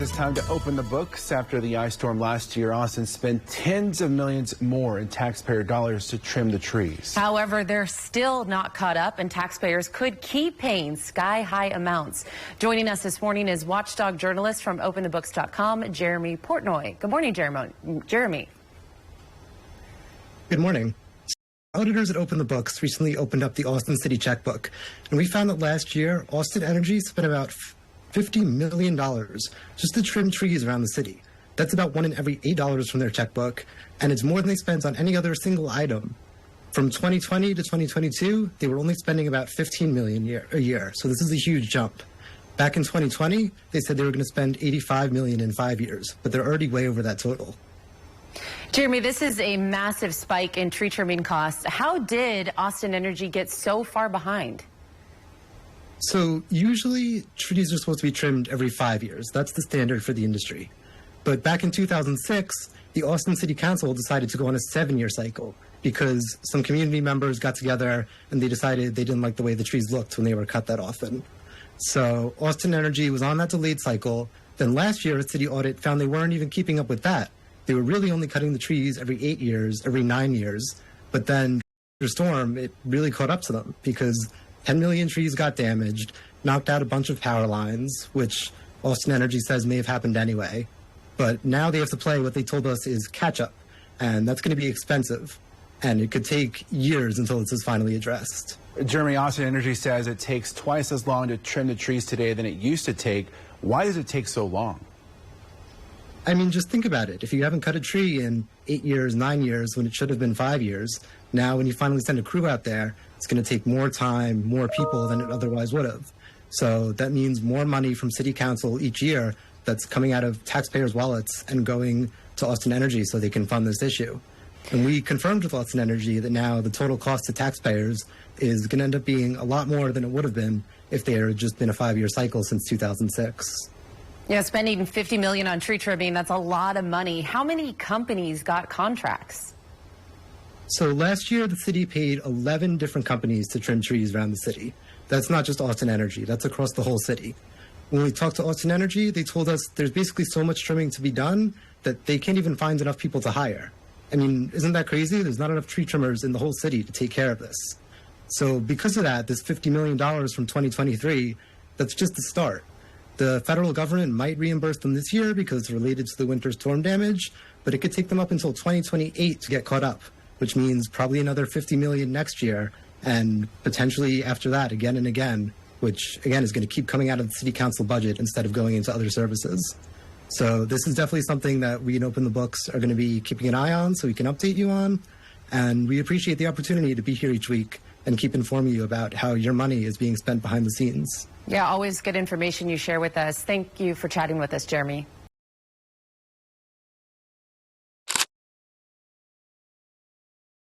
It's time to open the books. After the ice storm last year, Austin spent tens of millions more in taxpayer dollars to trim the trees. However, they're still not caught up, and taxpayers could keep paying sky-high amounts. Joining us this morning is watchdog journalist from OpenTheBooks.com, Jeremy Portnoy. Good morning, Jeremy. Good morning. Auditors at Open the Books recently opened up the Austin City checkbook, and we found that last year, Austin Energy spent about $50 million just to trim trees around the city. That's about $1 in every $8 from their checkbook, and it's more than they spent on any other single item. From 2020 to 2022, they were only spending about $15 million a year, so this is a huge jump. Back in 2020, they said they were going to spend $85 million in 5 years, but they're already way over that total. Jeremy, this is a massive spike in tree trimming costs. How did Austin Energy get so far behind? So usually trees are supposed to be trimmed every 5 years. That's the standard for the industry. But back in 2006, the Austin City Council decided to go on a 7-year cycle because some community members got together and they decided they didn't like the way the trees looked when they were cut that often. So Austin Energy was on that delayed cycle. Then last year, a city audit found they weren't even keeping up with that. They were really only cutting the trees every 8 years, every 9 years. But then the storm, it really caught up to them because 10 million trees got damaged, knocked out a bunch of power lines, which Austin Energy says may have happened anyway. But now they have to play what they told us is catch up, and that's going to be expensive. And it could take years until this is finally addressed. Jeremy, Austin Energy says it takes twice as long to trim the trees today than it used to take. Why does it take so long? I mean, just think about it. If you haven't cut a tree in 8 years, 9 years, when it should have been 5 years, now when you finally send a crew out there, it's going to take more time, more people than it otherwise would have. So that means more money from City Council each year that's coming out of taxpayers' wallets and going to Austin Energy so they can fund this issue. And we confirmed with Austin Energy that now the total cost to taxpayers is going to end up being a lot more than it would have been if there had just been a 5-year cycle since 2006. Yeah, spending $50 million on tree trimming, that's a lot of money. How many companies got contracts? So last year, the city paid 11 different companies to trim trees around the city. That's not just Austin Energy, that's across the whole city. When we talked to Austin Energy, they told us there's basically so much trimming to be done that they can't even find enough people to hire. I mean, isn't that crazy? There's not enough tree trimmers in the whole city to take care of this. So because of that, this $50 million from 2023, that's just the start. The federal government might reimburse them this year because it's related to the winter storm damage, but it could take them up until 2028 to get caught up, which means probably another $50 million next year, and potentially after that again and again, which again is going to keep coming out of the city council budget instead of going into other services. So this is definitely something that we in Open the Books are going to be keeping an eye on so we can update you on, and we appreciate the opportunity to be here each week and keep informing you about how your money is being spent behind the scenes. Yeah, always good information you share with us. Thank you for chatting with us, Jeremy.